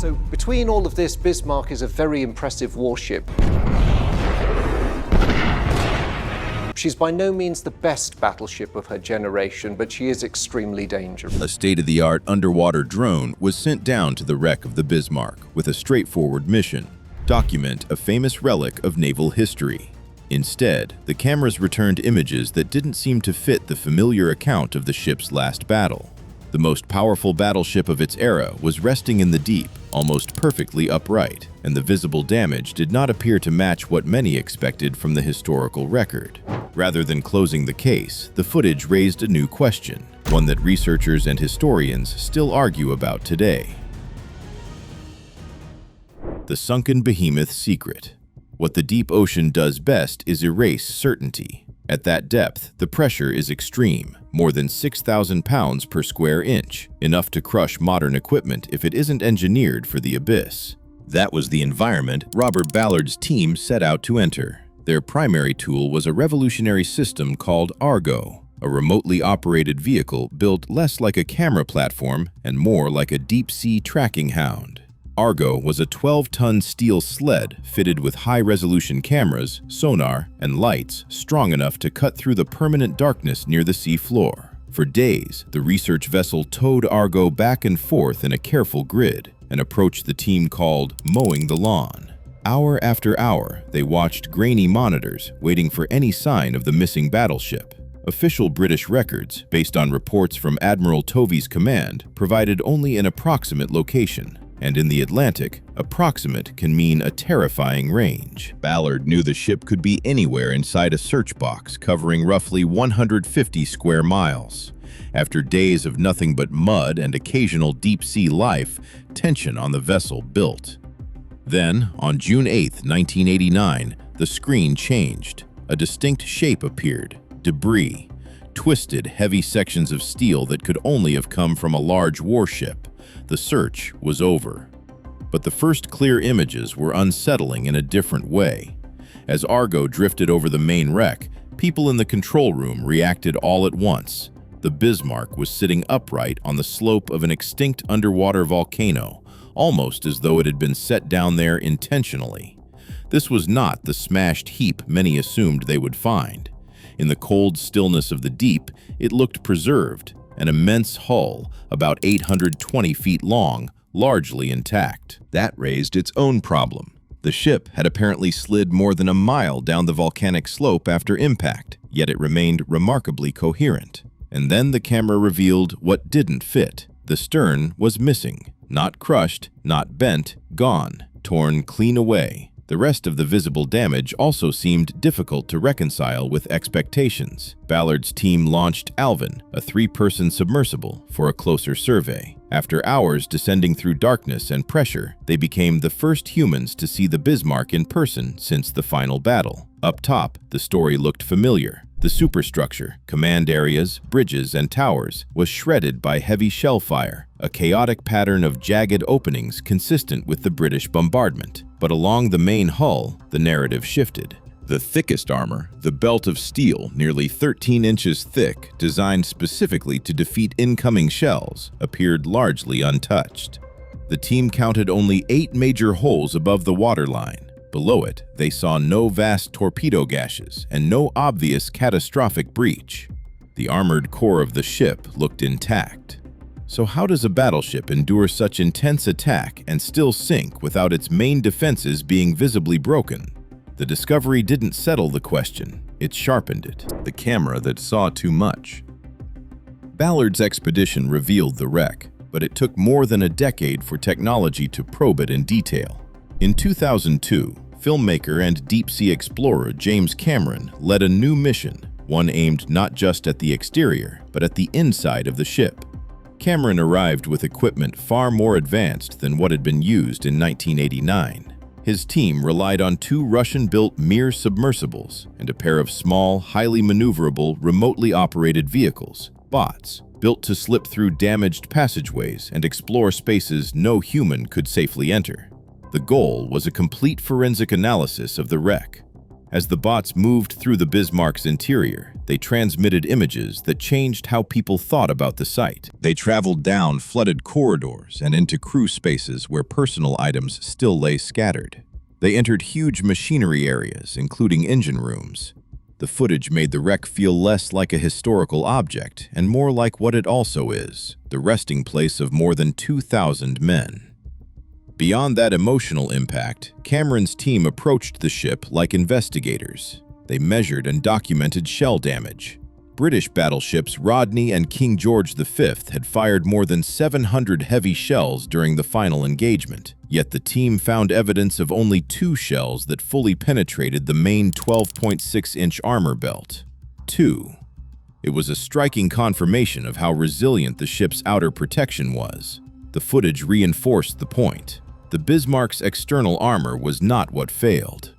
So between all of this, Bismarck is a very impressive warship. She's by no means the best battleship of her generation, but she is extremely dangerous. A state-of-the-art underwater drone was sent down to the wreck of the Bismarck with a straightforward mission: document a famous relic of naval history. Instead, the cameras returned images that didn't seem to fit the familiar account of the ship's last battle. The most powerful battleship of its era was resting in the deep, almost perfectly upright, and the visible damage did not appear to match what many expected from the historical record. Rather than closing the case, the footage raised a new question, one that researchers and historians still argue about today. The sunken behemoth's secret. What the deep ocean does best is erase certainty. At that depth, the pressure is extreme, more than 6,000 pounds per square inch, enough to crush modern equipment if it isn't engineered for the abyss. That was the environment Robert Ballard's team set out to enter. Their primary tool was a revolutionary system called Argo, a remotely operated vehicle built less like a camera platform and more like a deep-sea tracking hound. Argo was a 12-ton steel sled fitted with high-resolution cameras, sonar, and lights strong enough to cut through the permanent darkness near the sea floor. For days, the research vessel towed Argo back and forth in a careful grid, an approach the team called mowing the lawn. Hour after hour, they watched grainy monitors, waiting for any sign of the missing battleship. Official British records, based on reports from Admiral Tovey's command, provided only an approximate location. And in the Atlantic, approximate can mean a terrifying range. Ballard knew the ship could be anywhere inside a search box covering roughly 150 square miles. After days of nothing but mud and occasional deep-sea life, tension on the vessel built. Then, on June 8, 1989, the screen changed. A distinct shape appeared: debris, twisted, heavy sections of steel that could only have come from a large warship. The search was over. But the first clear images were unsettling in a different way. As Argo drifted over the main wreck, people in the control room reacted all at once. The Bismarck was sitting upright on the slope of an extinct underwater volcano, almost as though it had been set down there intentionally. This was not the smashed heap many assumed they would find. In the cold stillness of the deep, it looked preserved, an immense hull, about 820 feet long, largely intact. That raised its own problem. The ship had apparently slid more than a mile down the volcanic slope after impact, yet it remained remarkably coherent. And then the camera revealed what didn't fit. The stern was missing. Not crushed, not bent, gone, torn clean away. The rest of the visible damage also seemed difficult to reconcile with expectations. Ballard's team launched Alvin, a 3-person submersible, for a closer survey. After hours descending through darkness and pressure, they became the first humans to see the Bismarck in person since the final battle. Up top, the story looked familiar. The superstructure, command areas, bridges, and towers, was shredded by heavy shell fire, a chaotic pattern of jagged openings consistent with the British bombardment. But along the main hull, the narrative shifted. The thickest armor, the belt of steel nearly 13 inches thick, designed specifically to defeat incoming shells, appeared largely untouched. The team counted only 8 major holes above the waterline. Below it, they saw no vast torpedo gashes and no obvious catastrophic breach. The armored core of the ship looked intact. So how does a battleship endure such intense attack and still sink without its main defenses being visibly broken? The discovery didn't settle the question, it sharpened it. The camera that saw too much. Ballard's expedition revealed the wreck, but it took more than a decade for technology to probe it in detail. In 2002, filmmaker and deep-sea explorer James Cameron led a new mission, one aimed not just at the exterior, but at the inside of the ship. Cameron arrived with equipment far more advanced than what had been used in 1989. His team relied on 2 Russian-built Mir submersibles and a pair of small, highly maneuverable, remotely operated vehicles, bots, built to slip through damaged passageways and explore spaces no human could safely enter. The goal was a complete forensic analysis of the wreck. As the bots moved through the Bismarck's interior, they transmitted images that changed how people thought about the site. They traveled down flooded corridors and into crew spaces where personal items still lay scattered. They entered huge machinery areas, including engine rooms. The footage made the wreck feel less like a historical object and more like what it also is, the resting place of more than 2,000 men. Beyond that emotional impact, Cameron's team approached the ship like investigators. They measured and documented shell damage. British battleships Rodney and King George V had fired more than 700 heavy shells during the final engagement, yet the team found evidence of only 2 shells that fully penetrated the main 12.6-inch armor belt. 2. It was a striking confirmation of how resilient the ship's outer protection was. The footage reinforced the point. The Bismarck's external armor was not what failed.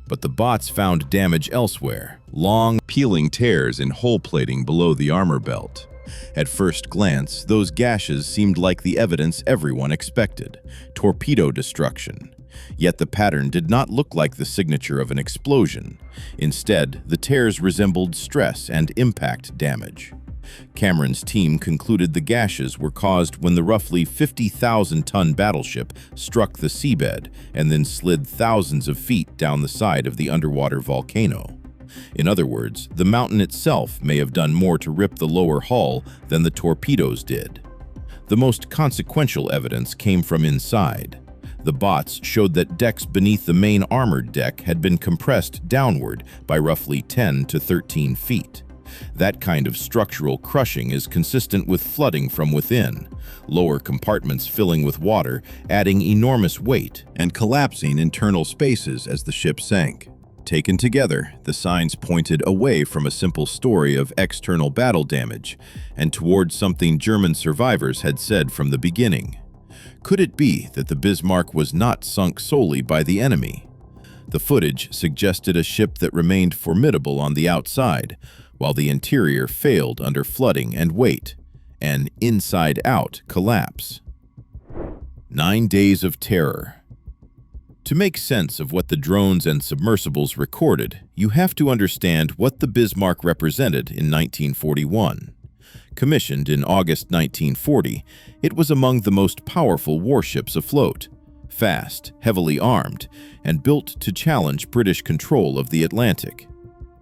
But the bots found damage elsewhere, long, peeling tears in hull plating below the armor belt. At first glance, those gashes seemed like the evidence everyone expected, torpedo destruction. Yet the pattern did not look like the signature of an explosion. Instead, the tears resembled stress and impact damage. Cameron's team concluded the gashes were caused when the roughly 50,000-ton battleship struck the seabed and then slid thousands of feet down the side of the underwater volcano. In other words, the mountain itself may have done more to rip the lower hull than the torpedoes did. The most consequential evidence came from inside. The bots showed that decks beneath the main armored deck had been compressed downward by roughly 10 to 13 feet. That kind of structural crushing is consistent with flooding from within, lower compartments filling with water, adding enormous weight, and collapsing internal spaces as the ship sank. Taken together, the signs pointed away from a simple story of external battle damage and towards something German survivors had said from the beginning. Could it be that the Bismarck was not sunk solely by the enemy? The footage suggested a ship that remained formidable on the outside, while the interior failed under flooding and weight, an inside-out collapse. 9 days of terror. To make sense of what the drones and submersibles recorded, you have to understand what the Bismarck represented in 1941. Commissioned in August 1940, it was among the most powerful warships afloat, fast, heavily armed, and built to challenge British control of the Atlantic.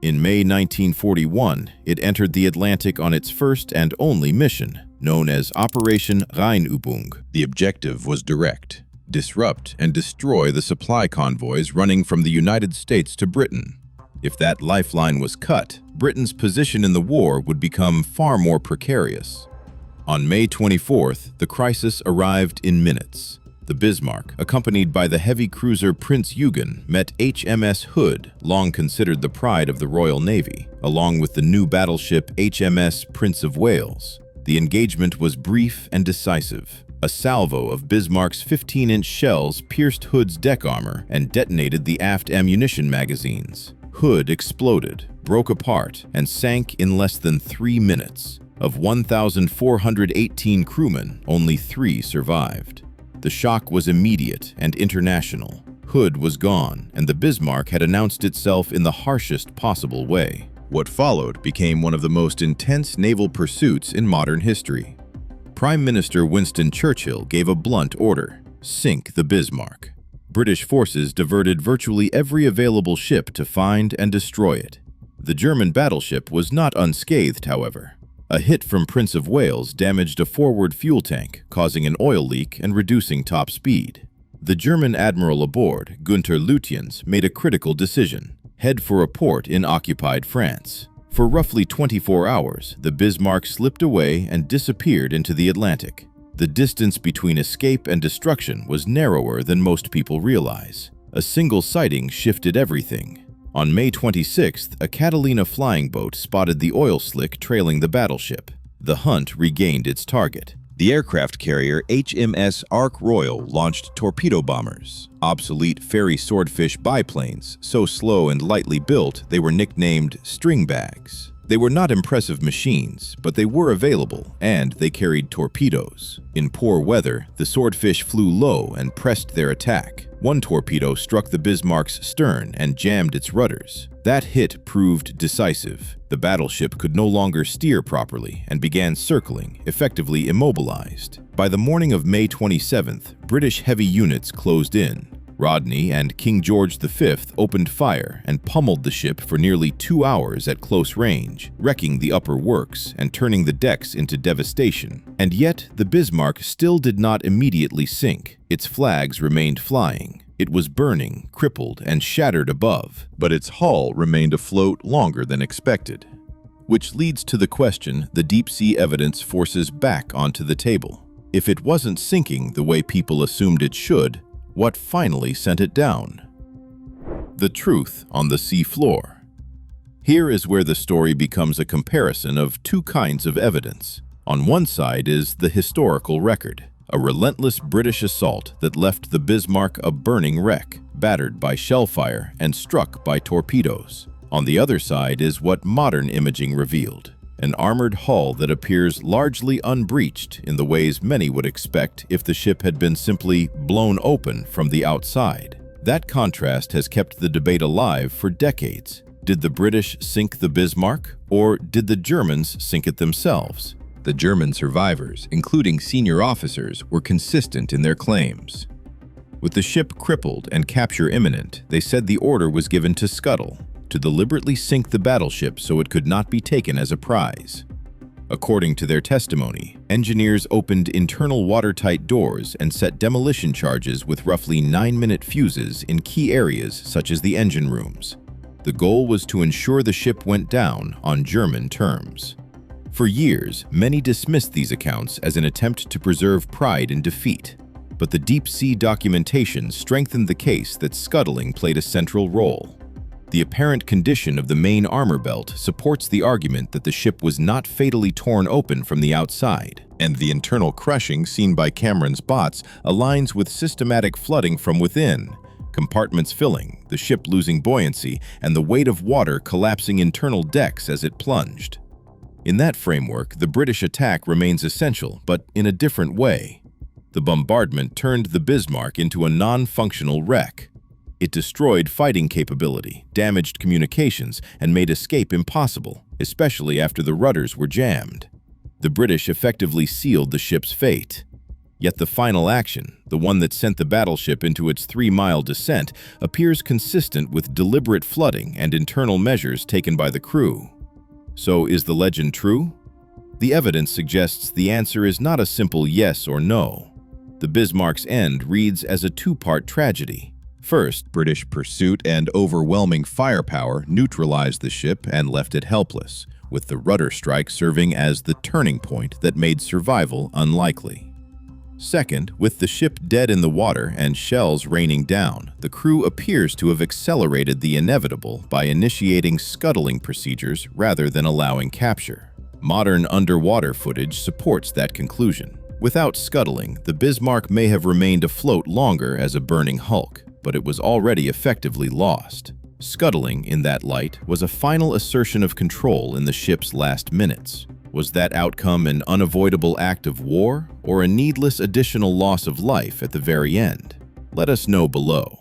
In May 1941, it entered the Atlantic on its first and only mission, known as Operation Rheinübung. The objective was direct: disrupt and destroy the supply convoys running from the United States to Britain. If that lifeline was cut, Britain's position in the war would become far more precarious. On May 24th, the crisis arrived in minutes. The Bismarck, accompanied by the heavy cruiser Prince Eugen, met HMS Hood, long considered the pride of the Royal Navy, along with the new battleship HMS Prince of Wales. The engagement was brief and decisive. A salvo of Bismarck's 15-inch shells pierced Hood's deck armor and detonated the aft ammunition magazines. Hood exploded, broke apart, and sank in less than 3 minutes. Of 1,418 crewmen, only 3 survived. The shock was immediate and international. Hood was gone, and the Bismarck had announced itself in the harshest possible way. What followed became one of the most intense naval pursuits in modern history. Prime Minister Winston Churchill gave a blunt order: sink the Bismarck. British forces diverted virtually every available ship to find and destroy it. The German battleship was not unscathed, however. A hit from Prince of Wales damaged a forward fuel tank, causing an oil leak and reducing top speed. The German admiral aboard, Günther Lutyens, made a critical decision: head for a port in occupied France. For roughly 24 hours, the Bismarck slipped away and disappeared into the Atlantic. The distance between escape and destruction was narrower than most people realize. A single sighting shifted everything. On May 26th, a Catalina flying boat spotted the oil slick trailing the battleship. The hunt regained its target. The aircraft carrier HMS Ark Royal launched torpedo bombers, obsolete ferry swordfish biplanes, so slow and lightly built they were nicknamed string bags. They were not impressive machines, but they were available, and they carried torpedoes. In poor weather, the swordfish flew low and pressed their attack. One torpedo struck the Bismarck's stern and jammed its rudders. That hit proved decisive. The battleship could no longer steer properly and began circling, effectively immobilized. By the morning of May 27th, British heavy units closed in. Rodney and King George V opened fire and pummeled the ship for nearly 2 hours at close range, wrecking the upper works and turning the decks into devastation. And yet, the Bismarck still did not immediately sink. Its flags remained flying. It was burning, crippled, and shattered above, but its hull remained afloat longer than expected. Which leads to the question the deep-sea evidence forces back onto the table. If it wasn't sinking the way people assumed it should, what finally sent it down? The truth on the sea floor. Here is where the story becomes a comparison of two kinds of evidence. On one side is the historical record, a relentless British assault that left the Bismarck a burning wreck, battered by shellfire and struck by torpedoes. On the other side is what modern imaging revealed, an armored hull that appears largely unbreached in the ways many would expect if the ship had been simply blown open from the outside. That contrast has kept the debate alive for decades. Did the British sink the Bismarck, or did the Germans sink it themselves? The German survivors, including senior officers, were consistent in their claims. With the ship crippled and capture imminent, they said the order was given to scuttle, to deliberately sink the battleship so it could not be taken as a prize. According to their testimony, engineers opened internal watertight doors and set demolition charges with roughly 9-minute fuses in key areas such as the engine rooms. The goal was to ensure the ship went down on German terms. For years, many dismissed these accounts as an attempt to preserve pride in defeat, but the deep-sea documentation strengthened the case that scuttling played a central role. The apparent condition of the main armor belt supports the argument that the ship was not fatally torn open from the outside, and the internal crushing seen by Cameron's bots aligns with systematic flooding from within, compartments filling, the ship losing buoyancy, and the weight of water collapsing internal decks as it plunged. In that framework, the British attack remains essential, but in a different way. The bombardment turned the Bismarck into a non-functional wreck. It destroyed fighting capability, damaged communications, and made escape impossible, especially after the rudders were jammed. The British effectively sealed the ship's fate. Yet the final action, the one that sent the battleship into its 3-mile descent, appears consistent with deliberate flooding and internal measures taken by the crew. So is the legend true? The evidence suggests the answer is not a simple yes or no. The Bismarck's end reads as a two-part tragedy. First, British pursuit and overwhelming firepower neutralized the ship and left it helpless, with the rudder strike serving as the turning point that made survival unlikely. Second, with the ship dead in the water and shells raining down, the crew appears to have accelerated the inevitable by initiating scuttling procedures rather than allowing capture. Modern underwater footage supports that conclusion. Without scuttling, the Bismarck may have remained afloat longer as a burning hulk, but it was already effectively lost. Scuttling, in that light, was a final assertion of control in the ship's last minutes. Was that outcome an unavoidable act of war, or a needless additional loss of life at the very end? Let us know below.